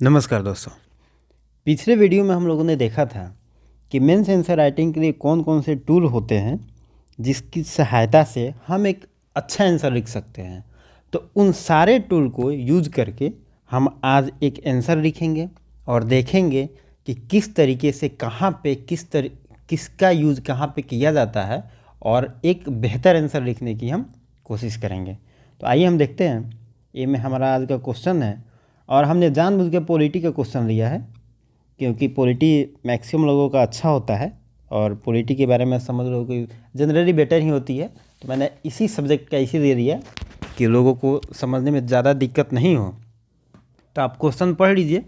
नमस्कार दोस्तों। पिछले वीडियो में हम लोगों ने देखा था कि मेंस आंसर राइटिंग के लिए कौन कौन से टूल होते हैं जिसकी सहायता से हम एक अच्छा आंसर लिख सकते हैं। तो उन सारे टूल को यूज करके हम आज एक आंसर लिखेंगे और देखेंगे कि किस तरीके से कहाँ पे किसका यूज़ कहाँ पे किया जाता है और एक बेहतर आंसर लिखने की हम कोशिश करेंगे। तो आइए हम देखते हैं। ये में हमारा आज का क्वेश्चन है और हमने जानबूझ के पॉलिटी का क्वेश्चन लिया है क्योंकि पॉलिटी मैक्सिमम लोगों का अच्छा होता है और पॉलिटी के बारे में समझ लोगों की जनरली बेटर ही होती है। तो मैंने इसी सब्जेक्ट का इसी दे दिया कि लोगों को समझने में ज़्यादा दिक्कत नहीं हो। तो आप क्वेश्चन पढ़ लीजिए,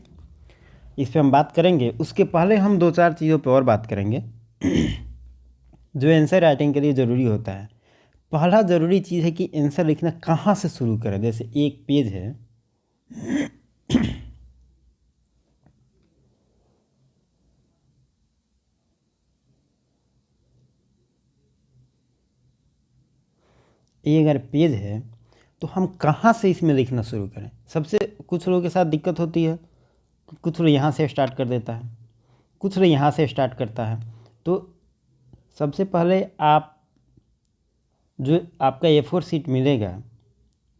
इस पर हम बात करेंगे। उसके पहले हम दो चार चीज़ों पर और बात करेंगे जो आंसर राइटिंग के लिए ज़रूरी होता है। पहला ज़रूरी चीज़ है कि आंसर लिखना कहाँ से शुरू करें। जैसे एक पेज है, ये अगर पेज है तो हम कहाँ से इसमें लिखना शुरू करें। सबसे कुछ लोगों के साथ दिक्कत होती है, कुछ लोग यहाँ से स्टार्ट कर देता है, कुछ लोग यहाँ से स्टार्ट करता है। तो सबसे पहले आप जो आपका A4 शीट मिलेगा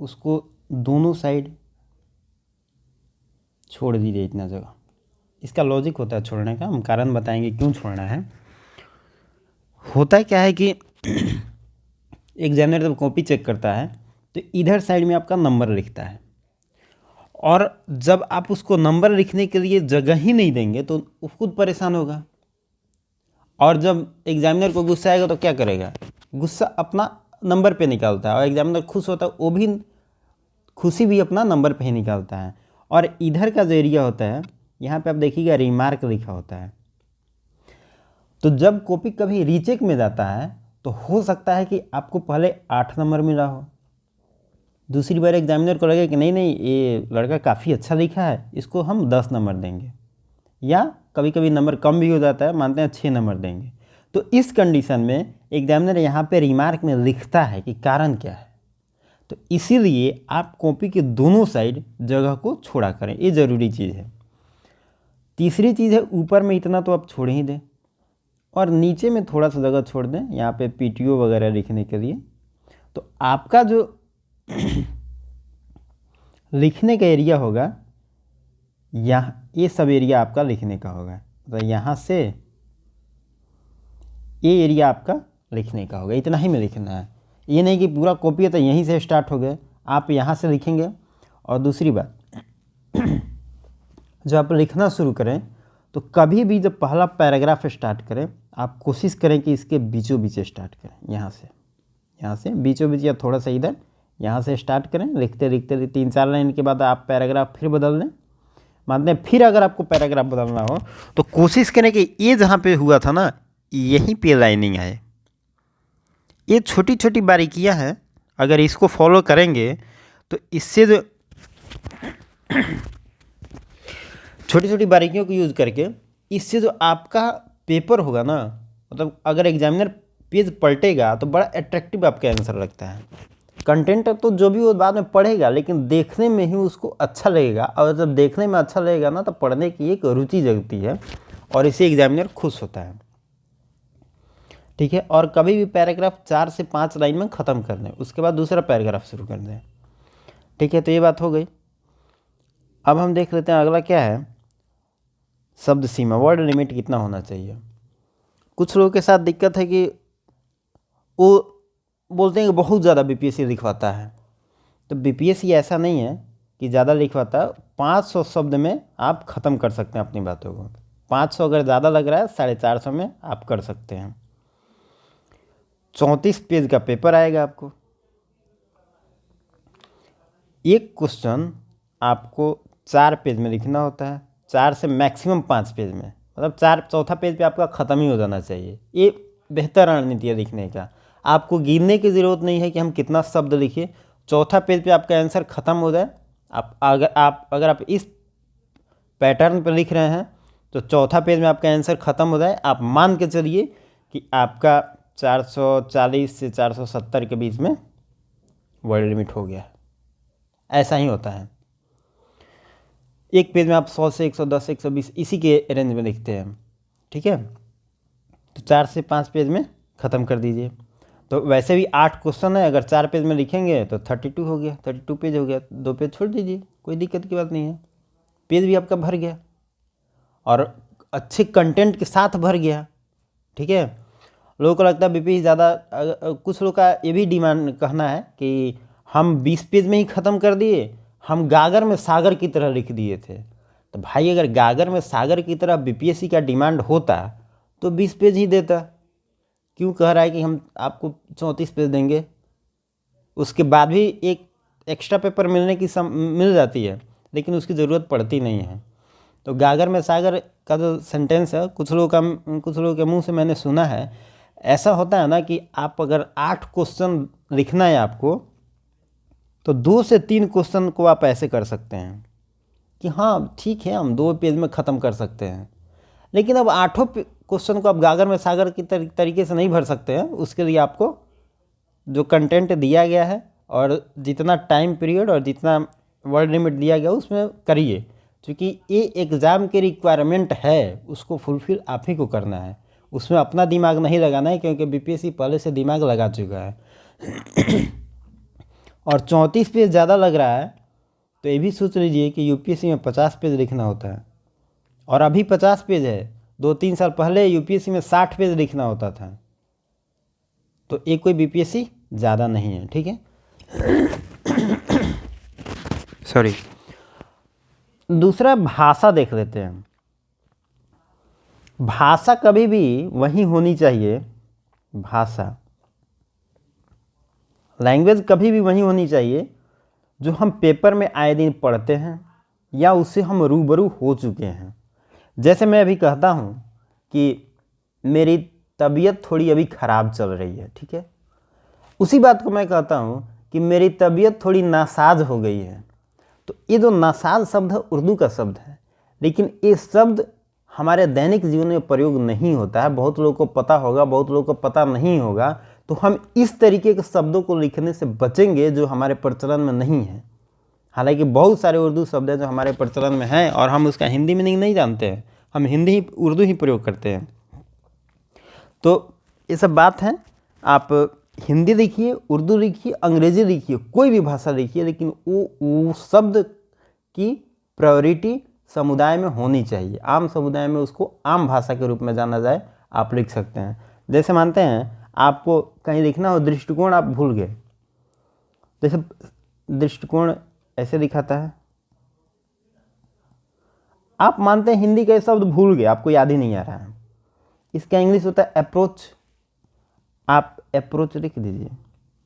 उसको दोनों साइड छोड़ दीजिए इतना जगह। इसका लॉजिक होता है छोड़ने का, हम कारण बताएंगे क्यों छोड़ना है। होता क्या है कि एग्जामिनर जब कॉपी चेक करता है तो इधर साइड में आपका नंबर लिखता है और जब आप उसको नंबर लिखने के लिए जगह ही नहीं देंगे तो वो खुद परेशान होगा। और जब एग्जामिनर को गुस्सा आएगा तो क्या करेगा, गुस्सा अपना नंबर पे निकालता है और एग्जामिनर खुश होता है, वो भी खुशी भी अपना नंबर पे ही निकालता है। और इधर का जो एरिया होता है यहाँ पे आप देखिएगा रिमार्क लिखा होता है। तो जब कॉपी कभी रीचेक में जाता है तो हो सकता है कि आपको पहले 8 नंबर मिला हो, दूसरी बार एग्जामिनर को लगे कि नहीं नहीं ये लड़का काफ़ी अच्छा लिखा है, इसको हम 10 नंबर देंगे, या कभी कभी नंबर कम भी हो जाता है, मानते हैं 6 नंबर देंगे। तो इस कंडीशन में एग्जामिनर यहाँ पे रिमार्क में लिखता है कि कारण क्या है। तो इसीलिए आप कॉपी के दोनों साइड जगह को छोड़ा करें, ये ज़रूरी चीज़ है। तीसरी चीज़ है ऊपर में इतना तो आप छोड़ ही दें और नीचे में थोड़ा सा जगह छोड़ दें यहाँ पे PTO वगैरह लिखने के लिए। तो आपका जो लिखने का एरिया होगा यहाँ, ये सब एरिया आपका लिखने का होगा। तो यहाँ से ये एरिया आपका लिखने का होगा, इतना ही में लिखना है। ये नहीं कि पूरा कॉपी है तो यहीं से स्टार्ट हो गए, आप यहाँ से लिखेंगे। और दूसरी बात जब आप लिखना शुरू करें तो कभी भी जब पहला पैराग्राफ स्टार्ट करें आप कोशिश करें कि इसके बीचों बीच स्टार्ट करें। यहाँ से बीचों बीच या थोड़ा सा इधर यहाँ से स्टार्ट करें। लिखते लिखते 3-4 लाइन के बाद आप पैराग्राफ फिर बदल दें। मानते हैं फिर अगर आपको पैराग्राफ बदलना हो तो कोशिश करें कि ये जहाँ पे हुआ था ना यहीं पे लाइनिंग आए। ये छोटी छोटी बारीकियाँ हैं, अगर इसको फॉलो करेंगे तो इससे जो छोटी छोटी बारीकियों को यूज़ करके इससे जो आपका पेपर होगा ना, मतलब अगर एग्जामिनर पेज पलटेगा तो बड़ा अट्रैक्टिव आपका आंसर लगता है। कंटेंट तो जो भी वो बाद में पढ़ेगा लेकिन देखने में ही उसको अच्छा लगेगा, और जब देखने में अच्छा लगेगा ना तो पढ़ने की एक रुचि जगती है और इसे एग्जामिनर खुश होता है। ठीक है। और कभी भी पैराग्राफ 4 से 5 लाइन में ख़त्म कर दें, उसके बाद दूसरा पैराग्राफ शुरू कर दें। ठीक है, तो ये बात हो गई। अब हम देख लेते हैं अगला क्या है, शब्द सीमा, वर्ड लिमिट कितना होना चाहिए। कुछ लोगों के साथ दिक्कत है कि वो बोलते हैं कि बहुत ज़्यादा BPSC लिखवाता है। तो BPSC ऐसा नहीं है कि ज़्यादा लिखवाता है। 500 शब्द में आप ख़त्म कर सकते हैं अपनी बातों को। 500 अगर ज़्यादा लग रहा है 450 में आप कर सकते हैं। 34 पेज का पेपर आएगा आपको। एक क्वेश्चन आपको 4 पेज में लिखना होता है, 4 से मैक्सिमम 5 पेज में, मतलब चौथा पेज पे आपका ख़त्म ही हो जाना चाहिए। ये बेहतर रणनीति है लिखने का। आपको गिनने की ज़रूरत नहीं है कि हम कितना शब्द लिखिए, चौथा पेज पे आपका आंसर ख़त्म हो जाए। अगर आप इस पैटर्न पर लिख रहे हैं तो चौथा पेज में आपका आंसर ख़त्म हो जाए, आप मान के चलिए कि आपका 440 से 470 के बीच में वर्ड लिमिट हो गया। ऐसा ही होता है। एक पेज में आप 100 से 110 120 इसी के रेंज में लिखते हैं, ठीक है। तो 4 से 5 पेज में ख़त्म कर दीजिए। तो वैसे भी 8 क्वेश्चन है, अगर 4 पेज में लिखेंगे तो 32 हो गया, 32 पेज हो गया, 2 पेज छोड़ दीजिए, कोई दिक्कत की बात नहीं है। पेज भी आपका भर गया और अच्छे कंटेंट के साथ भर गया, ठीक है। लोगों को लगता है बीपीएससी ज़्यादा, कुछ लोग का ये भी डिमांड कहना है कि हम 20 पेज में ही ख़त्म कर दिए, हम गागर में सागर की तरह लिख दिए थे। तो भाई अगर गागर में सागर की तरह बीपीएससी का डिमांड होता तो 20 पेज ही देता। क्यों कह रहा है कि हम आपको 34 पेज देंगे, उसके बाद भी एक एक्स्ट्रा पेपर मिलने की मिल जाती है, लेकिन उसकी ज़रूरत पड़ती नहीं है। तो गागर में सागर का जो सेंटेंस है, कुछ लोगों के मुंह से मैंने सुना है, ऐसा होता है ना कि आप अगर 8 क्वेश्चन लिखना है आपको, तो 2 से 3 क्वेश्चन को आप ऐसे कर सकते हैं कि हाँ ठीक है हम 2 पेज में ख़त्म कर सकते हैं। लेकिन अब 8 क्वेश्चन को आप गागर में सागर की तरीके से नहीं भर सकते हैं। उसके लिए आपको जो कंटेंट दिया गया है और जितना टाइम पीरियड और जितना वर्ड लिमिट दिया गया उसमें करिए, क्योंकि ये एग्ज़ाम की रिक्वायरमेंट है, उसको फुलफिल आप ही को करना है, उसमें अपना दिमाग नहीं लगाना है, क्योंकि बीपीएससी पहले से दिमाग लगा चुका है। और 34 पेज ज़्यादा लग रहा है तो ये भी सोच लीजिए कि यूपीएससी में 50 पेज लिखना होता है और अभी 50 पेज है। 2-3 साल पहले यूपीएससी में 60 पेज लिखना होता था। तो ये कोई बीपीएससी ज़्यादा नहीं है, ठीक है। सॉरी। दूसरा भाषा देख लेते हैं। भाषा कभी भी वही होनी चाहिए, भाषा लैंग्वेज कभी भी वही होनी चाहिए जो हम पेपर में आए दिन पढ़ते हैं या उससे हम रूबरू हो चुके हैं। जैसे मैं अभी कहता हूँ कि मेरी तबीयत थोड़ी अभी ख़राब चल रही है, ठीक है, उसी बात को मैं कहता हूँ कि मेरी तबीयत थोड़ी नासाज हो गई है। तो ये जो नासाज शब्द है उर्दू का शब्द है, लेकिन ये शब्द हमारे दैनिक जीवन में प्रयोग नहीं होता है। बहुत लोगों को पता होगा, बहुत लोगों को पता नहीं होगा। तो हम इस तरीके के शब्दों को लिखने से बचेंगे जो हमारे प्रचलन में नहीं है। हालांकि बहुत सारे उर्दू शब्द हैं जो हमारे प्रचलन में हैं और हम उसका हिंदी मीनिंग नहीं जानते हैं, हम हिंदी ही उर्दू ही प्रयोग करते हैं। तो ये सब बात है। आप हिंदी लिखिए, उर्दू लिखिए, अंग्रेजी लिखिए, कोई भी भाषा लिखिए, लेकिन वो शब्द की प्रायोरिटी समुदाय में होनी चाहिए। आम समुदाय में उसको आम भाषा के रूप में जाना जाए, आप लिख सकते हैं। जैसे मानते हैं आपको कहीं लिखना हो दृष्टिकोण, आप भूल गए, जैसे दृष्टिकोण ऐसे दिखाता है, आप मानते हैं हिंदी का शब्द भूल गए, आपको याद ही नहीं आ रहा है। इसका इंग्लिश होता है अप्रोच, आप अप्रोच लिख दीजिए,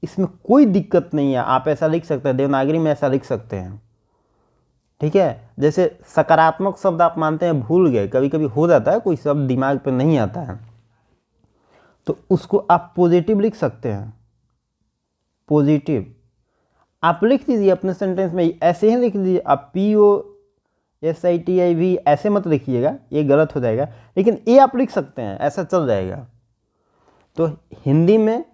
इसमें कोई दिक्कत नहीं है। आप ऐसा लिख सकते हैं, देवनागरी में ऐसा लिख सकते हैं, ठीक है। जैसे सकारात्मक शब्द आप मानते हैं भूल गए, कभी कभी हो जाता है, कोई शब्द दिमाग पे नहीं आता है, तो उसको आप पॉजिटिव लिख सकते हैं। पॉजिटिव आप लिख दीजिए अपने सेंटेंस में, ऐसे ही लिख दीजिए। आप POSITIV ऐसे मत लिखिएगा, ये गलत हो जाएगा, लेकिन ये आप लिख सकते हैं, ऐसा चल जाएगा। तो हिंदी में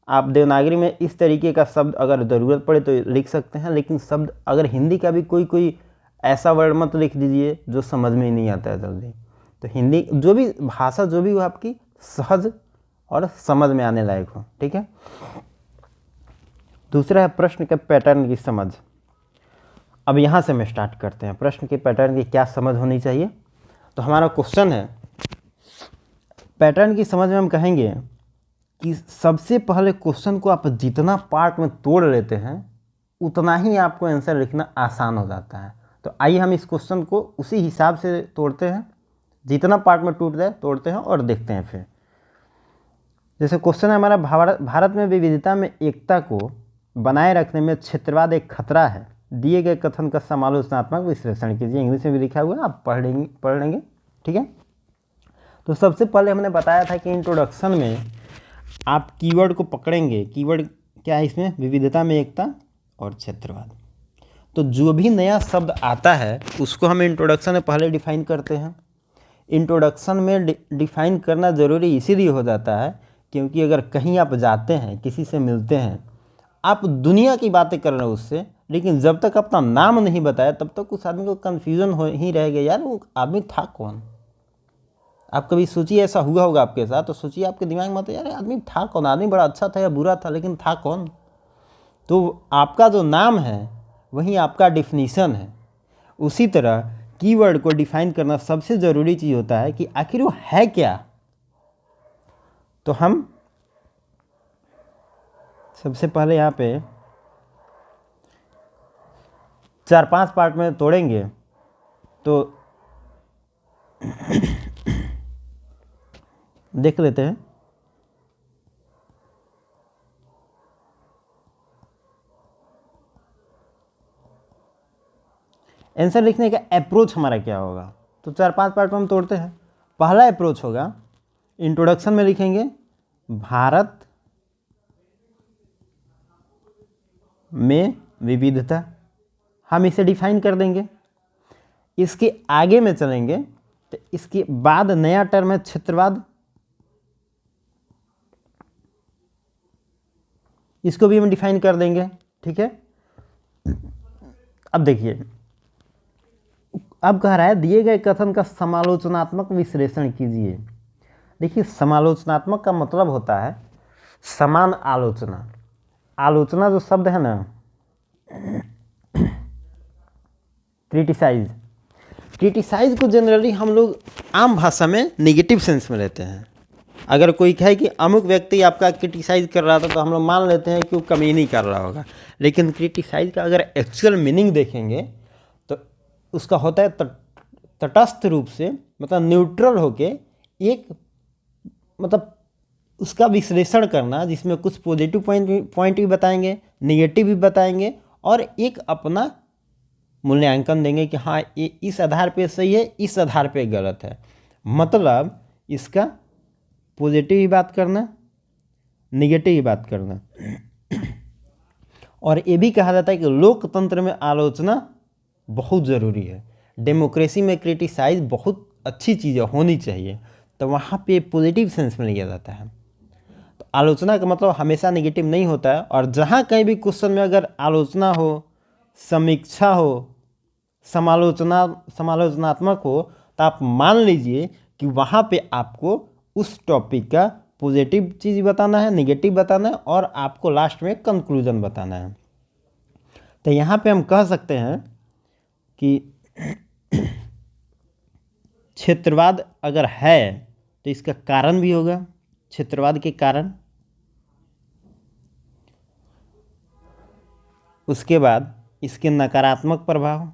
आप देवनागरी में इस तरीके का शब्द अगर ज़रूरत पड़े तो लिख सकते हैं, लेकिन शब्द अगर हिंदी का भी कोई ऐसा वर्ड मत लिख दीजिए जो समझ में ही नहीं आता है जल्दी। तो हिंदी जो भी भाषा जो भी हो आपकी सहज और समझ में आने लायक हो, ठीक है। दूसरा है प्रश्न के पैटर्न की समझ। अब यहाँ से मैं स्टार्ट करते हैं, प्रश्न के पैटर्न की क्या समझ होनी चाहिए। तो हमारा क्वेश्चन है, पैटर्न की समझ में हम कहेंगे कि सबसे पहले क्वेश्चन को आप जितना पार्ट में तोड़ लेते हैं उतना ही आपको आंसर लिखना आसान हो जाता है। तो आइए हम इस क्वेश्चन को उसी हिसाब से तोड़ते हैं, जितना पार्ट में टूट जाए तोड़ते हैं और देखते हैं। फिर जैसे क्वेश्चन है हमारा, भारत में विविधता में एकता को बनाए रखने में क्षेत्रवाद एक खतरा है, दिए गए कथन का समालोचनात्मक विश्लेषण कीजिए। इंग्लिश में भी लिखा हुआ है, आप पढ़ लेंगे, ठीक है। तो सबसे पहले हमने बताया था कि इंट्रोडक्शन में आप कीवर्ड को पकड़ेंगे। कीवर्ड क्या है इसमें? विविधता में एकता और क्षेत्रवाद। तो जो भी नया शब्द आता है उसको हम इंट्रोडक्शन में पहले डिफाइन करते हैं। इंट्रोडक्शन में डिफाइन करना ज़रूरी इसीलिए हो जाता है क्योंकि अगर कहीं आप जाते हैं, किसी से मिलते हैं, आप दुनिया की बातें कर रहे हो उससे, लेकिन जब तक अपना नाम नहीं बताया तब तक उस आदमी को कन्फ्यूज़न हो ही रहेगा, यार वो आदमी था कौन। आप कभी सोचिए, ऐसा हुआ होगा आपके साथ, तो सोचिए आपके दिमाग में तो यार आदमी था कौन, आदमी बड़ा अच्छा था या बुरा था, लेकिन था कौन। तो आपका जो नाम है वही आपका डिफिनीशन है। उसी तरह कीवर्ड को डिफाइन करना सबसे ज़रूरी चीज़ होता है कि आखिर वो है क्या। तो हम सबसे पहले यहाँ पे 4-5 पार्ट में तोड़ेंगे। तो देख लेते हैं। आंसर लिखने का अप्रोच हमारा क्या होगा, तो 4-5 पार्ट में हम तोड़ते हैं। पहला अप्रोच होगा, इंट्रोडक्शन में लिखेंगे भारत में विविधता, हम इसे डिफाइन कर देंगे। इसके आगे में चलेंगे तो इसके बाद नया टर्म है क्षेत्रवाद, इसको भी हम डिफाइन कर देंगे। ठीक है, अब देखिए, अब कह रहा है दिए गए कथन का समालोचनात्मक विश्लेषण कीजिए। देखिए, समालोचनात्मक का मतलब होता है समान आलोचना। आलोचना जो शब्द है ना, क्रिटिसाइज, क्रिटिसाइज को जनरली हम लोग आम भाषा में नेगेटिव सेंस में लेते हैं। अगर कोई कहे कि अमुक व्यक्ति आपका क्रिटिसाइज कर रहा था, तो हम लोग मान लेते हैं कि वो कमीनी कर रहा होगा। लेकिन क्रिटिसाइज का अगर एक्चुअल मीनिंग देखेंगे तो उसका होता है तटस्थ रूप से, मतलब न्यूट्रल होके एक, मतलब उसका विश्लेषण करना, जिसमें कुछ पॉजिटिव पॉइंट भी बताएंगे, नेगेटिव भी बताएंगे, और एक अपना मूल्यांकन देंगे कि हाँ ये इस आधार पे सही है, इस आधार पे गलत है। मतलब इसका पॉजिटिव ही बात करना, निगेटिव ही बात करना। और ये भी कहा जाता है कि लोकतंत्र में आलोचना बहुत ज़रूरी है। डेमोक्रेसी में क्रिटिसाइज बहुत अच्छी चीज़ होनी चाहिए, तो वहाँ पे पॉजिटिव सेंस में लिया जाता है। तो आलोचना का मतलब हमेशा नेगेटिव नहीं होता है। और जहाँ कहीं भी क्वेश्चन में अगर आलोचना हो, समीक्षा हो, समालोचनात्मक हो, तो आप मान लीजिए कि वहाँ पे आपको उस टॉपिक का पॉजिटिव चीज़ बताना है, नेगेटिव बताना है, और आपको लास्ट में कंक्लूजन बताना है। तो यहाँ पे हम कह सकते हैं कि क्षेत्रवाद अगर है तो इसका कारण भी होगा, क्षेत्रवाद के कारण। उसके बाद इसके नकारात्मक प्रभाव,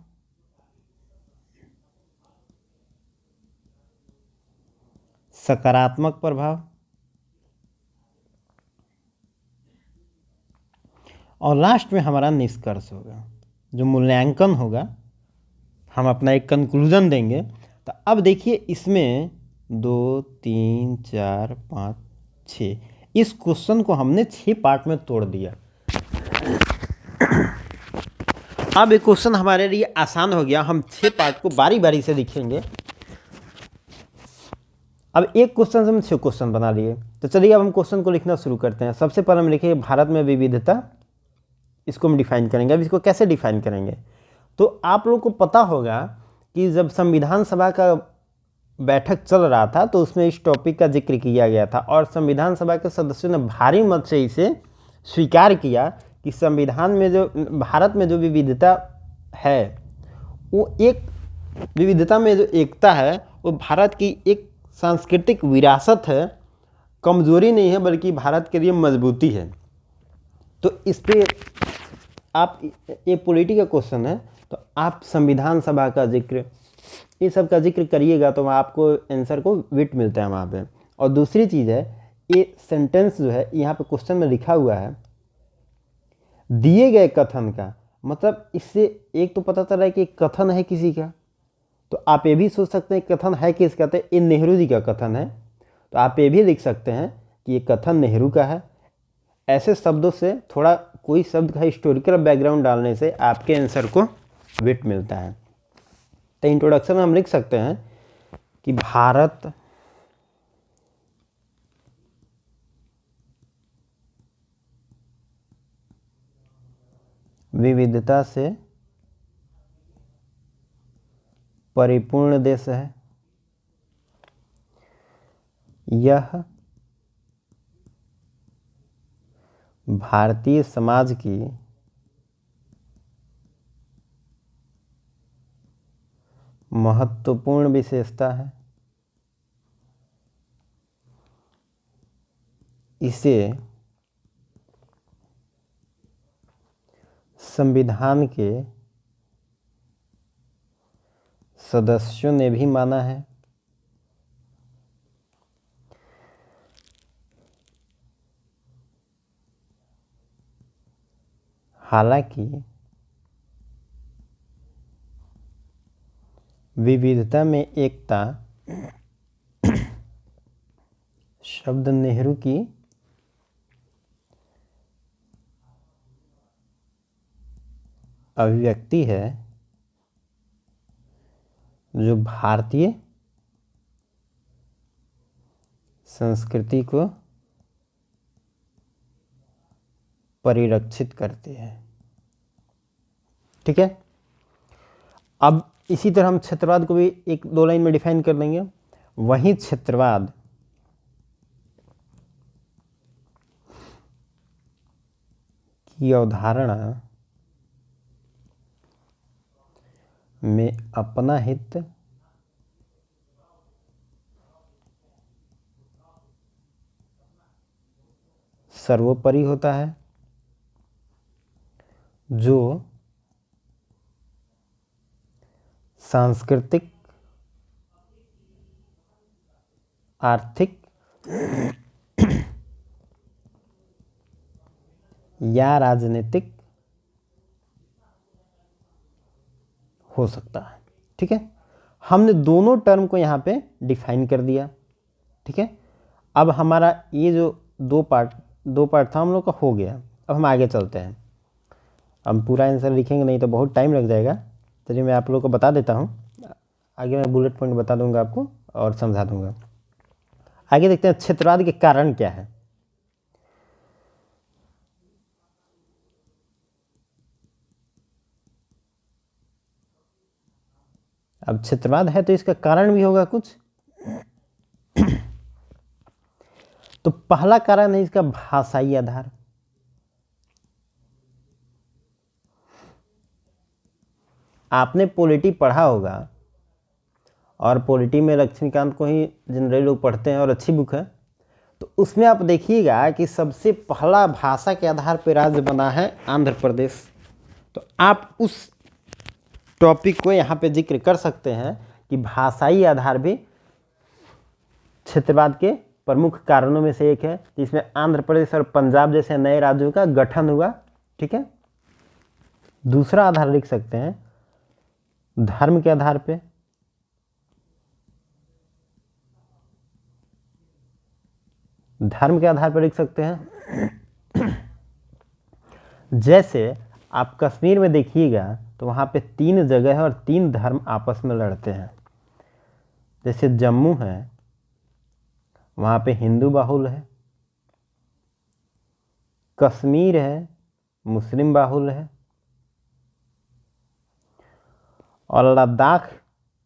सकारात्मक प्रभाव, और लास्ट में हमारा निष्कर्ष होगा, जो मूल्यांकन होगा। हम अपना एक कंक्लूजन देंगे। तो अब देखिए, इसमें 2, 3, 4, 5, 6, इस क्वेश्चन को हमने 6 पार्ट में तोड़ दिया। अब ये क्वेश्चन हमारे लिए आसान हो गया, हम 6 पार्ट को बारी बारी से लिखेंगे। अब एक क्वेश्चन से हम 6 क्वेश्चन बना लिए। तो चलिए अब हम क्वेश्चन को लिखना शुरू करते हैं। सबसे पहले हम लिखेंगे भारत में विविधता, इसको हम डिफाइन करेंगे। अब इसको कैसे डिफाइन करेंगे, तो आप लोग को पता होगा कि जब संविधान सभा का बैठक चल रहा था तो उसमें इस टॉपिक का जिक्र किया गया था, और संविधान सभा के सदस्यों ने भारी मत से इसे स्वीकार किया कि संविधान में जो भारत में जो विविधता है, वो एक विविधता में जो एकता है वो भारत की एक सांस्कृतिक विरासत है, कमजोरी नहीं है बल्कि भारत के लिए मजबूती है। तो इस पे आप, ये पॉलिटिकल क्वेश्चन है, तो आप संविधान सभा का जिक्र, ये सब का जिक्र करिएगा तो आपको आंसर को विट मिलता है वहाँ पे। और दूसरी चीज़ है, ये सेंटेंस जो है यहाँ पे क्वेश्चन में लिखा हुआ है दिए गए कथन का, मतलब इससे एक तो पता चला है कि कथन है किसी का। तो आप ये भी सोच सकते हैं कथन है किसका, तो ये नेहरू जी का कथन है। तो आप ये भी लिख सकते हैं कि ये कथन नेहरू का है। ऐसे शब्दों से, थोड़ा कोई शब्द का हिस्टोरिकल बैकग्राउंड डालने से आपके आंसर को वेट मिलता है। तो इंट्रोडक्शन में हम लिख सकते हैं कि भारत विविधता से परिपूर्ण देश है। यह भारतीय समाज की महत्वपूर्ण विशेषता है। इसे संविधान के सदस्यों ने भी माना है। हालांकि विविधता में एकता शब्द नेहरू की अभिव्यक्ति है, जो भारतीय संस्कृति को परिरक्षित करती है। ठीक है, अब इसी तरह हम क्षेत्रवाद को भी एक दो लाइन में डिफाइन कर देंगे। वहीं क्षेत्रवाद की अवधारणा में अपना हित सर्वोपरि होता है, जो सांस्कृतिक, आर्थिक या राजनीतिक हो सकता है। ठीक है, हमने दोनों टर्म को यहाँ पे डिफाइन कर दिया। ठीक है, अब हमारा ये जो दो पार्ट था हम लोग का हो गया। अब हम आगे चलते हैं। हम पूरा आंसर लिखेंगे नहीं तो बहुत टाइम लग जाएगा, चलिए मैं आप लोगों को बता देता हूँ। आगे मैं बुलेट पॉइंट बता दूंगा आपको और समझा दूंगा। आगे देखते हैं क्षेत्रवाद के कारण क्या है। अब क्षेत्रवाद है तो इसका कारण भी होगा कुछ। तो पहला कारण है इसका भाषाई आधार। आपने पॉलिटी पढ़ा होगा और पॉलिटी में लक्ष्मीकांत को ही जनरली लोग पढ़ते हैं और अच्छी बुक है। तो उसमें आप देखिएगा कि सबसे पहला भाषा के आधार पर राज्य बना है आंध्र प्रदेश। तो आप उस टॉपिक को यहाँ पे जिक्र कर सकते हैं कि भाषाई आधार भी क्षेत्रवाद के प्रमुख कारणों में से एक है, जिसमें आंध्र प्रदेश और पंजाब जैसे नए राज्यों का गठन हुआ। ठीक है, दूसरा आधार लिख सकते हैं धर्म के आधार पे। धर्म के आधार पर लिख सकते हैं जैसे आप कश्मीर में देखिएगा तो वहाँ पे 3 जगह है और 3 धर्म आपस में लड़ते हैं। जैसे जम्मू है, वहाँ पे हिंदू बाहुल है। कश्मीर है, मुस्लिम बाहुल है। और लद्दाख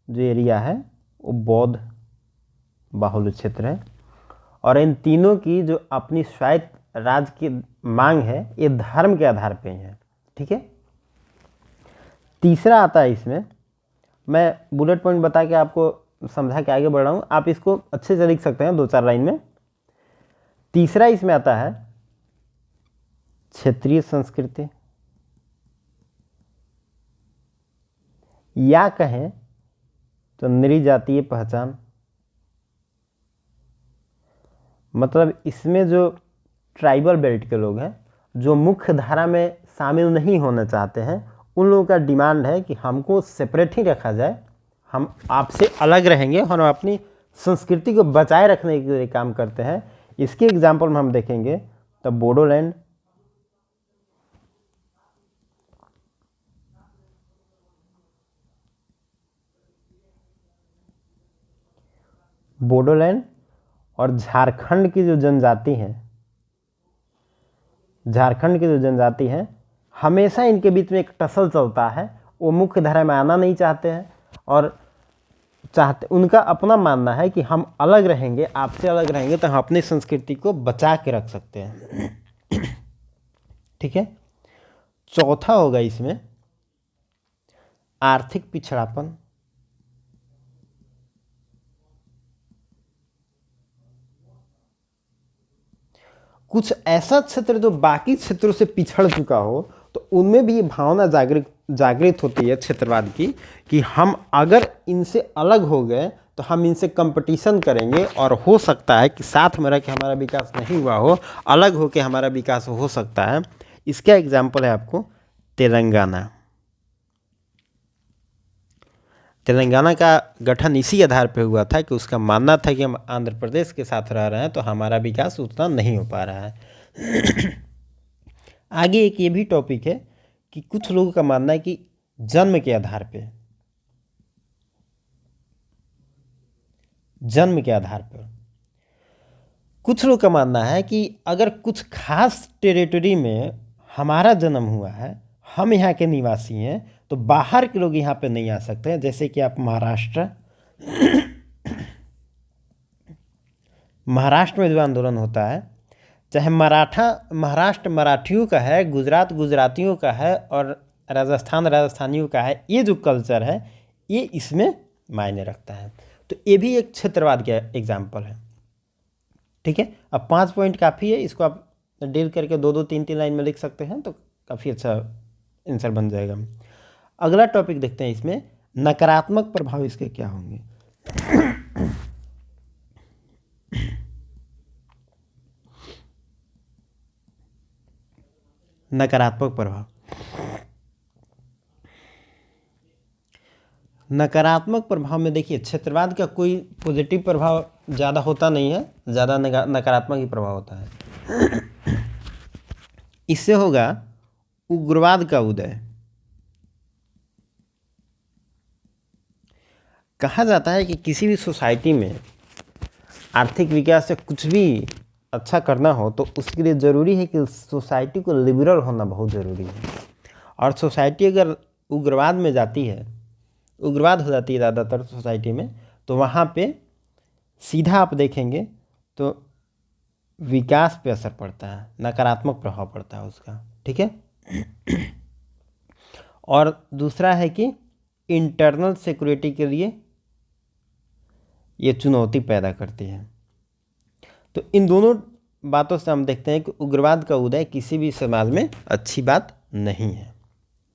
जो एरिया है वो बौद्ध बाहुल क्षेत्र है। और इन तीनों की जो अपनी स्वायत्त राज्य की मांग है ये धर्म के आधार पे है। ठीक है, तीसरा आता है इसमें, मैं बुलेट पॉइंट बता के आपको समझा के आगे बढ़ रहा हूँ, आप इसको अच्छे से लिख सकते हैं 2-4 लाइन में। तीसरा इसमें आता है क्षेत्रीय संस्कृति, या कहें तो नृजातीय पहचान। मतलब इसमें जो ट्राइबल बेल्ट के लोग हैं, जो मुख्य धारा में शामिल नहीं होना चाहते हैं, उन लोगों का डिमांड है कि हमको सेपरेट ही रखा जाए, हम आपसे अलग रहेंगे और हम अपनी संस्कृति को बचाए रखने के लिए काम करते हैं। इसके एग्जाम्पल में हम देखेंगे तो बोडोलैंड, और झारखंड की जो जनजाति है, हमेशा इनके बीच में एक टसल चलता है। वो मुख्य धारा में आना नहीं चाहते हैं और उनका अपना मानना है कि हम अलग रहेंगे, आपसे अलग रहेंगे तो हम अपनी संस्कृति को बचा के रख सकते हैं। ठीक है। चौथा होगा इसमें आर्थिक पिछड़ापन। कुछ ऐसा क्षेत्र जो बाकी क्षेत्रों से पिछड़ चुका हो तो उनमें भी ये भावना जागृत होती है क्षेत्रवाद की कि हम अगर इनसे अलग हो गए तो हम इनसे कंपटीशन करेंगे और हो सकता है कि साथ में रह के हमारा विकास नहीं हुआ हो, अलग हो के हमारा विकास हो सकता है। इसका एग्जाम्पल है आपको तेलंगाना। तेलंगाना का गठन इसी आधार पर हुआ था कि उसका मानना था कि हम आंध्र प्रदेश के साथ रह रहे हैं तो हमारा विकास उतना नहीं हो पा रहा है। आगे एक ये भी टॉपिक है कि कुछ लोगों का मानना है कि जन्म के आधार पर कुछ लोग का मानना है कि अगर कुछ खास टेरिटरी में हमारा जन्म हुआ है, हम यहाँ के निवासी हैं, तो बाहर के लोग यहाँ पे नहीं आ सकते हैं। जैसे कि आप महाराष्ट्र में जो आंदोलन होता है, चाहे महाराष्ट्र मराठियों का है, गुजरात गुजरातियों का है और राजस्थान राजस्थानियों का है, ये जो कल्चर है ये इसमें मायने रखता है। तो ये भी एक क्षेत्रवाद का एग्जाम्पल है। ठीक है। अब 5 पॉइंट काफ़ी है, इसको आप डील करके 2-2 3-3 लाइन में लिख सकते हैं तो काफ़ी अच्छा आंसर बन जाएगा। अगला टॉपिक देखते हैं, इसमें नकारात्मक प्रभाव इसके क्या होंगे। नकारात्मक प्रभाव, नकारात्मक प्रभाव में देखिए क्षेत्रवाद का कोई पॉजिटिव प्रभाव ज़्यादा होता नहीं है, ज़्यादा नकारात्मक ही प्रभाव होता है। इससे होगा उग्रवाद का उदय। कहा जाता है कि किसी भी सोसाइटी में आर्थिक विकास से कुछ भी अच्छा करना हो तो उसके लिए ज़रूरी है कि सोसाइटी को लिबरल होना बहुत ज़रूरी है। और सोसाइटी अगर उग्रवाद में जाती है, उग्रवाद हो जाती है ज़्यादातर सोसाइटी में, तो वहाँ पे सीधा आप देखेंगे तो विकास पे असर पड़ता है, नकारात्मक प्रभाव पड़ता है उसका। ठीक है। और दूसरा है कि इंटरनल सिक्योरिटी के लिए ये चुनौती पैदा करती है। तो इन दोनों बातों से हम देखते हैं कि उग्रवाद का उदय किसी भी समाज में अच्छी बात नहीं है।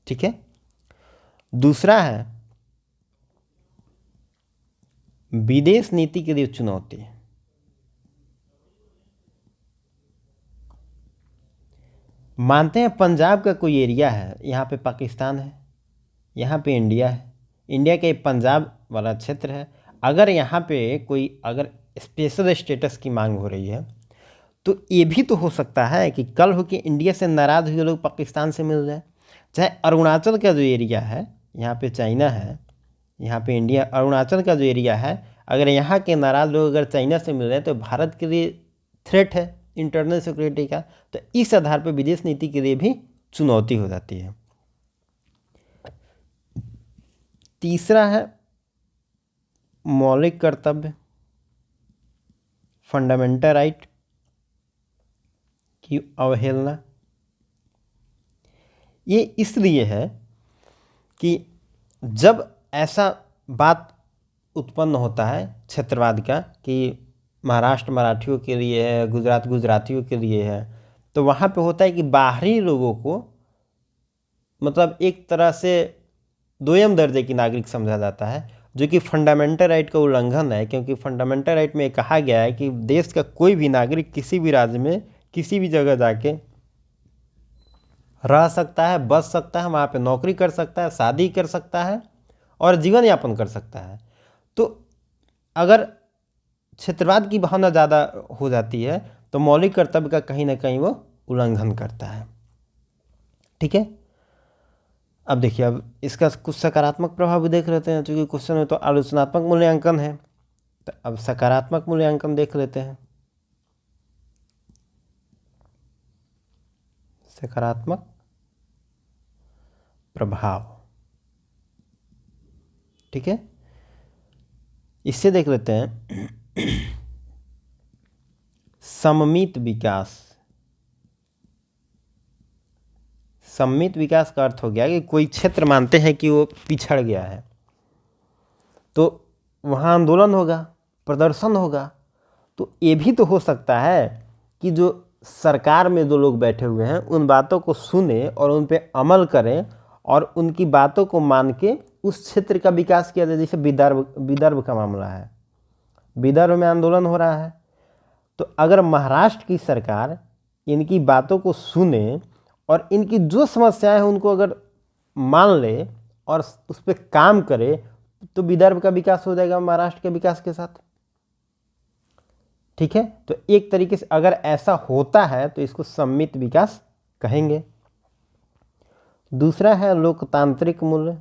ठीक है। दूसरा है विदेश नीति के लिए चुनौती। मानते हैं पंजाब का कोई एरिया है, यहाँ पे पाकिस्तान है, यहाँ पे इंडिया है, इंडिया के पंजाब वाला क्षेत्र है। अगर यहाँ पे कोई अगर स्पेशल स्टेटस की मांग हो रही है तो ये भी तो हो सकता है कि कल हो कि इंडिया से नाराज़ हुए लोग पाकिस्तान से मिल जाए। चाहे अरुणाचल का जो एरिया है, यहाँ पे चाइना है, यहाँ पे इंडिया, अरुणाचल का जो एरिया है, अगर यहाँ के नाराज़ लोग अगर चाइना से मिल रहे हैं तो भारत के लिए थ्रेट है इंटरनल सिक्योरिटी का। तो इस आधार पर विदेश नीति के लिए भी चुनौती हो जाती है। तीसरा है मौलिक कर्तव्य, फंडामेंटल राइट की अवहेलना। ये इसलिए है कि जब ऐसा बात उत्पन्न होता है क्षेत्रवाद का कि महाराष्ट्र मराठियों के लिए है, गुजरात गुजरातियों के लिए है, तो वहाँ पे होता है कि बाहरी लोगों को मतलब एक तरह से दोयम दर्जे की नागरिक समझा जाता है, जो कि फंडामेंटल राइट का उल्लंघन है। क्योंकि फंडामेंटल राइट में कहा गया है कि देश का कोई भी नागरिक किसी भी राज्य में किसी भी जगह जाके रह सकता है, बस सकता है, वहाँ पे नौकरी कर सकता है, शादी कर सकता है और जीवन यापन कर सकता है। तो अगर क्षेत्रवाद की भावना ज़्यादा हो जाती है तो मौलिक कर्तव्य का कहीं ना कहीं वो उल्लंघन करता है। ठीक है। अब देखिए, अब इसका कुछ सकारात्मक प्रभाव भी देख लेते हैं, क्योंकि क्वेश्चन में तो आलोचनात्मक मूल्यांकन है। तो अब सकारात्मक मूल्यांकन देख लेते हैं। सकारात्मक प्रभाव। ठीक है, इससे देख लेते हैं सममित विकास। सममित विकास का अर्थ हो गया कि कोई क्षेत्र मानते हैं कि वो पिछड़ गया है, तो वहाँ आंदोलन होगा, प्रदर्शन होगा। तो ये भी तो हो सकता है कि जो सरकार में जो लोग बैठे हुए हैं उन बातों को सुने और उन पे अमल करें और उनकी बातों को मान के उस क्षेत्र का विकास किया जाए। जैसे विदर्भ का मामला है, विदर्भ में आंदोलन हो रहा है, तो अगर महाराष्ट्र की सरकार इनकी बातों को सुने और इनकी जो समस्याएं हैं उनको अगर मान ले और उस पर काम करे, तो विदर्भ का विकास हो जाएगा महाराष्ट्र के विकास के साथ। ठीक है, तो एक तरीके से अगर ऐसा होता है तो इसको सम्मिलित विकास कहेंगे। दूसरा है लोकतांत्रिक मूल्य।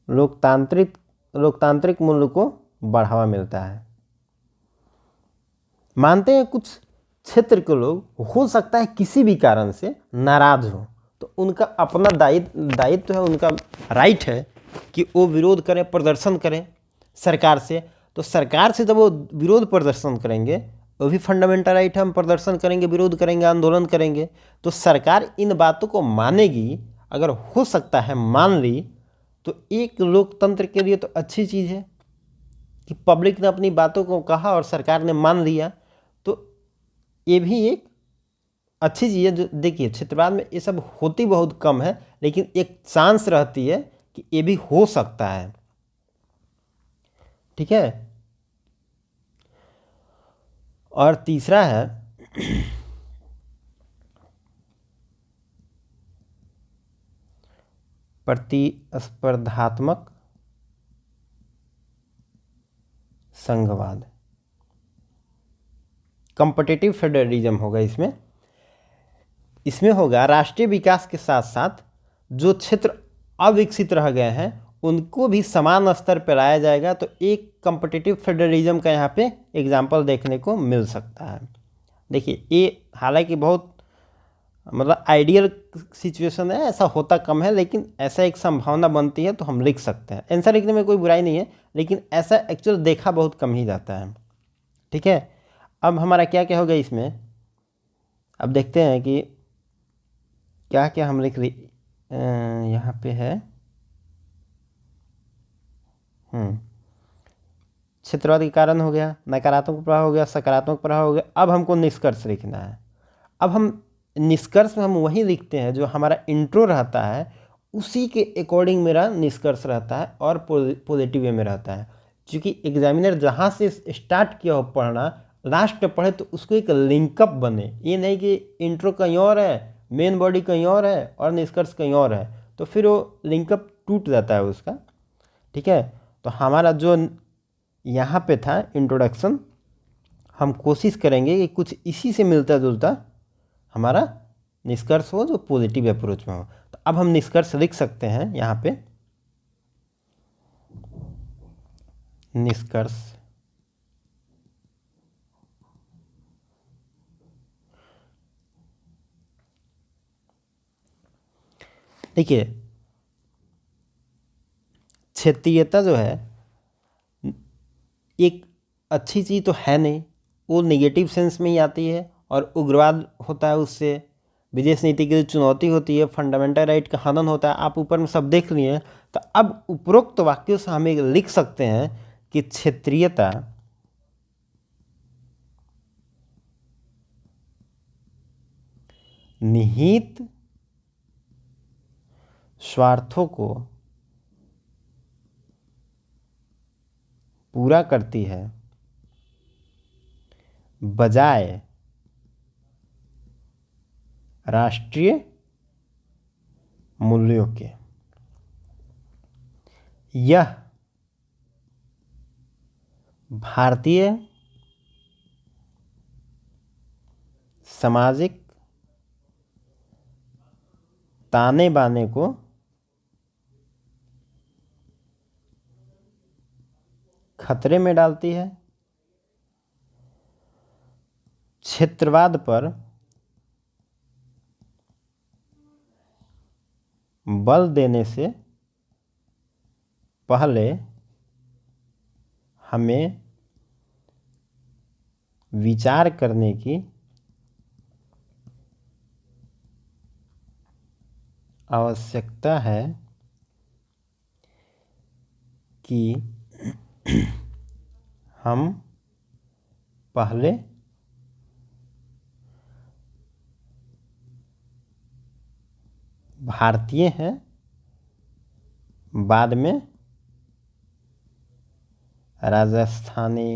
लोकतांत्रिक मूल्य को बढ़ावा मिलता है। मानते हैं कुछ क्षेत्र के लोग हो सकता है किसी भी कारण से नाराज हो, तो उनका अपना दायित्व है, उनका राइट है कि वो विरोध करें, प्रदर्शन करें सरकार से। तो सरकार से जब वो विरोध प्रदर्शन करेंगे, वो भी फंडामेंटल राइट है, हम प्रदर्शन करेंगे, विरोध करेंगे, आंदोलन करेंगे, तो सरकार इन बातों को मानेगी। अगर हो सकता है मान ली, तो एक लोकतंत्र के लिए तो अच्छी चीज़ है कि पब्लिक ने अपनी बातों को कहा और सरकार ने मान लिया। तो ये भी एक अच्छी चीज़ है। जो देखिए क्षेत्रवाद में ये सब होती बहुत कम है, लेकिन एक चांस रहती है कि ये भी हो सकता है। ठीक है, और तीसरा है प्रतिस्पर्धात्मक संघवाद। कॉम्पिटिटिव फेडरलिज्म होगा इसमें। इसमें होगा राष्ट्रीय विकास के साथ साथ जो क्षेत्र अविकसित रह गए हैं उनको भी समान स्तर पर लाया जाएगा। तो एक कॉम्पिटिटिव फेडरलिज्म का यहाँ पे एग्जाम्पल देखने को मिल सकता है। देखिए ये हालांकि बहुत मतलब आइडियल सिचुएशन है, ऐसा होता कम है, लेकिन ऐसा एक संभावना बनती है तो हम लिख सकते हैं। आंसर लिखने में कोई बुराई नहीं है, लेकिन ऐसा एक्चुअल देखा बहुत कम ही जाता है। ठीक है, अब हमारा क्या क्या होगा इसमें, अब देखते हैं कि क्या क्या हम लिख रही। यहाँ पे है क्षेत्रवाद के कारण हो गया, नकारात्मक प्रभाव हो गया, सकारात्मक प्रभाव हो गया। अब हमको निष्कर्ष लिखना है। अब हम निष्कर्ष में हम वही लिखते हैं जो हमारा इंट्रो रहता है, उसी के अकॉर्डिंग मेरा निष्कर्ष रहता है और पॉजिटिव वे में रहता है। क्योंकि एग्जामिनर जहाँ से स्टार्ट किया हो पढ़ना, लास्ट में पढ़े तो उसको एक लिंकअप बने। ये नहीं कि इंट्रो कहीं और है, मेन बॉडी कहीं और है और निष्कर्ष कहीं और है, तो फिर वो लिंकअप टूट जाता है उसका। ठीक है, तो हमारा जो यहाँ पे था इंट्रोडक्शन, हम कोशिश करेंगे कि कुछ इसी से मिलता जुलता हमारा निष्कर्ष हो जो पॉजिटिव अप्रोच में हो। तो अब हम निष्कर्ष लिख सकते हैं यहाँ पे। निष्कर्ष देखिए, क्षेत्रीयता जो है एक अच्छी चीज़ तो है नहीं, वो नेगेटिव सेंस में ही आती है। और उग्रवाद होता है, उससे विदेश नीति की चुनौती होती है, फंडामेंटल राइट का हनन होता है। आप ऊपर में सब देख लिए। तो अब उपरोक्त वाक्यों से हम एक लिख सकते हैं कि क्षेत्रीयता निहित स्वार्थों को पूरा करती है बजाय राष्ट्रीय मूल्यों के। यह भारतीय सामाजिक ताने बाने को खतरे में डालती है। क्षेत्रवाद पर बल देने से पहले हमें विचार करने की आवश्यकता है कि हम पहले भारतीय हैं, बाद में राजस्थानी,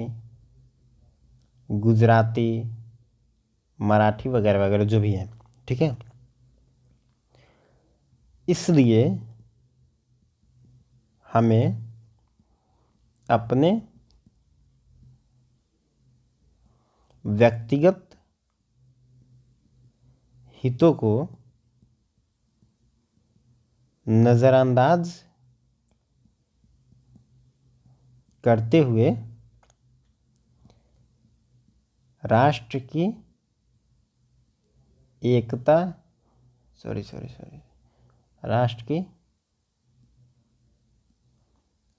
गुजराती, मराठी वगैरह वगैरह जो भी हैं, ठीक है। इसलिए हमें अपने व्यक्तिगत हितों को नज़रअंदाज करते हुए राष्ट्र की एकता राष्ट्र की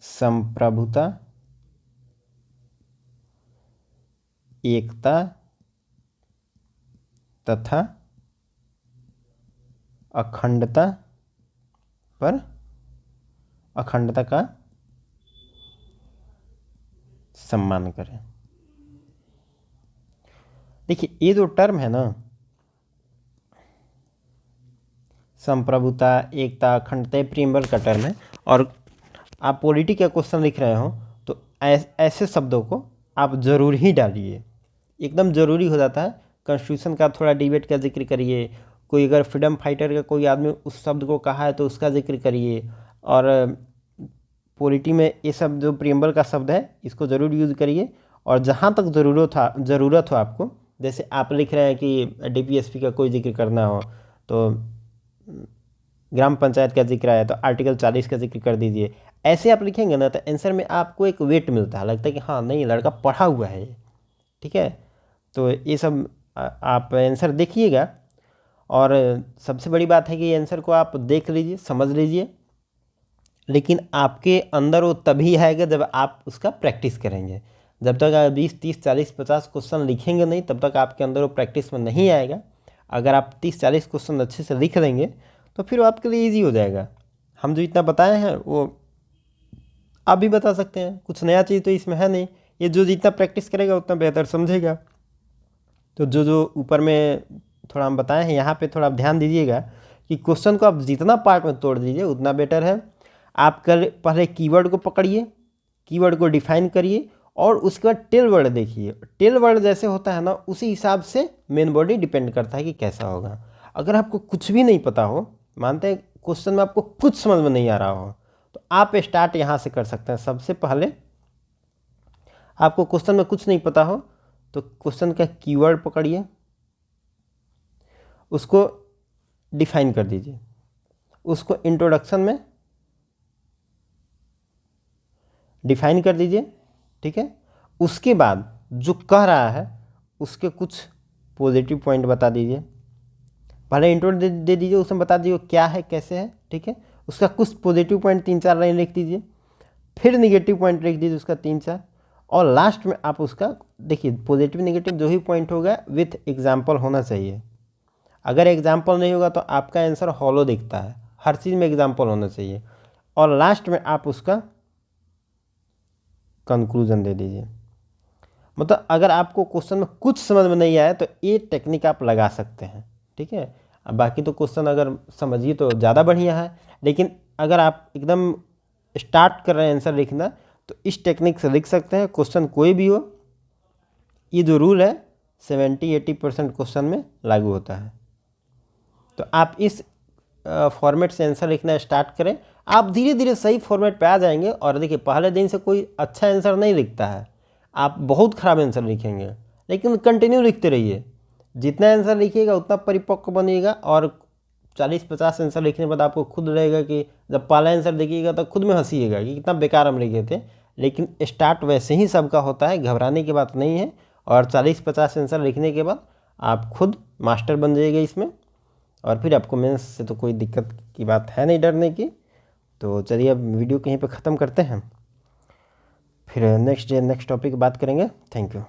संप्रभुता, एकता तथा अखंडता का सम्मान करें। देखिए ये जो टर्म है ना, संप्रभुता, एकता, अखंडता, प्रीएम्बल का टर्म है। और आप पॉलिटी का क्वेश्चन लिख रहे हो तो ऐसे शब्दों को आप ज़रूर ही डालिए, एकदम ज़रूरी हो जाता है। कॉन्स्टिट्यूशन का थोड़ा डिबेट का जिक्र करिए, कोई अगर फ्रीडम फाइटर का कोई आदमी उस शब्द को कहा है तो उसका जिक्र करिए। और पॉलिटी में ये सब जो प्रीएम्बल का शब्द है इसको ज़रूर यूज़ करिए। और जहाँ तक ज़रूरत हो आपको, जैसे आप लिख रहे हैं कि डीपीएसपी का कोई जिक्र करना हो तो ग्राम पंचायत का जिक्र आया तो आर्टिकल 40 का जिक्र कर दीजिए। ऐसे आप लिखेंगे ना तो आंसर में आपको एक वेट मिलता है, लगता है कि हाँ नहीं लड़का पढ़ा हुआ है, ठीक है। तो ये सब आप आंसर देखिएगा। और सबसे बड़ी बात है कि ये आंसर को आप देख लीजिए, समझ लीजिए, लेकिन आपके अंदर वो तभी आएगा जब आप उसका प्रैक्टिस करेंगे। जब तक आप 20, 30, 40, 50 क्वेश्चन लिखेंगे नहीं तब तक आपके अंदर वो प्रैक्टिस में नहीं आएगा। अगर आप 30, 40 क्वेश्चन अच्छे से लिख लेंगे तो फिर वो आपके लिए ईजी हो जाएगा। हम जो इतना बताए हैं वो आप भी बता सकते हैं, कुछ नया चीज़ तो इसमें है नहीं। ये जो जितना प्रैक्टिस करेगा उतना बेहतर समझेगा। तो जो ऊपर में थोड़ा हम बताए हैं यहाँ पे थोड़ा आप ध्यान दीजिएगा कि क्वेश्चन को आप जितना पार्ट में तोड़ दीजिए उतना बेटर है। आप पहले कीवर्ड को पकड़िए, कीवर्ड को डिफाइन करिए और उसके बाद टेल वर्ड देखिए। टेल वर्ड जैसे होता है ना उसी हिसाब से मेन बॉडी डिपेंड करता है कि कैसा होगा। अगर आपको कुछ भी नहीं पता हो, मानते हैं क्वेश्चन में आपको कुछ समझ में नहीं आ रहा हो, तो आप स्टार्ट यहाँ से कर सकते हैं। सबसे पहले आपको क्वेश्चन में कुछ नहीं पता हो तो क्वेश्चन का कीवर्ड पकड़िए, उसको डिफाइन कर दीजिए, उसको इंट्रोडक्शन में डिफाइन कर दीजिए, ठीक है। उसके बाद जो कह रहा है उसके कुछ पॉजिटिव पॉइंट बता दीजिए। पहले इंट्रो दे दीजिए, उसमें बता दीजिए क्या है कैसे है, ठीक है। उसका कुछ पॉजिटिव पॉइंट 3-4 लाइन लिख दीजिए, फिर निगेटिव पॉइंट लिख दीजिए उसका 3-4, और लास्ट में आप उसका देखिए पॉजिटिव निगेटिव जो भी पॉइंट होगा विथ एग्जाम्पल होना चाहिए। अगर एग्जाम्पल नहीं होगा तो आपका आंसर हॉलो दिखता है। हर चीज़ में एग्जाम्पल होना चाहिए। और लास्ट में आप उसका कंक्लूजन दे दीजिए। मतलब अगर आपको क्वेश्चन में कुछ समझ में नहीं आया तो ये टेक्निक आप लगा सकते हैं, ठीक है। अब बाकी तो क्वेश्चन अगर समझिए तो ज़्यादा बढ़िया है, लेकिन अगर आप एकदम स्टार्ट कर रहे हैं आंसर लिखना तो इस टेक्निक से लिख सकते हैं, क्वेश्चन कोई भी हो। ये जो रूल है 70-80% क्वेश्चन में लागू होता है। तो आप इस फॉर्मेट से आंसर लिखना स्टार्ट करें, आप धीरे धीरे सही फॉर्मेट पे आ जाएंगे। और देखिए पहले दिन से कोई अच्छा आंसर नहीं लिखता है, आप बहुत ख़राब आंसर लिखेंगे, लेकिन कंटिन्यू लिखते रहिए। जितना आंसर लिखिएगा उतना परिपक्व बनिएगा। और 40-50 आंसर लिखने के बाद आपको खुद रहेगा कि जब पहला आंसर देखिएगा तो खुद में हंसीएगा कि कितना बेकार हम लिखे थे। लेकिन स्टार्ट वैसे ही सबका होता है, घबराने की बात नहीं है। और 40-50 आंसर लिखने के बाद आप खुद मास्टर बन जाइएगा इसमें। और फिर आपको मेंस से तो कोई दिक्कत की बात है नहीं डरने की। तो चलिए अब वीडियो कहीं पे ख़त्म करते हैं, फिर नेक्स्ट डे नेक्स्ट टॉपिक बात करेंगे। Thank you.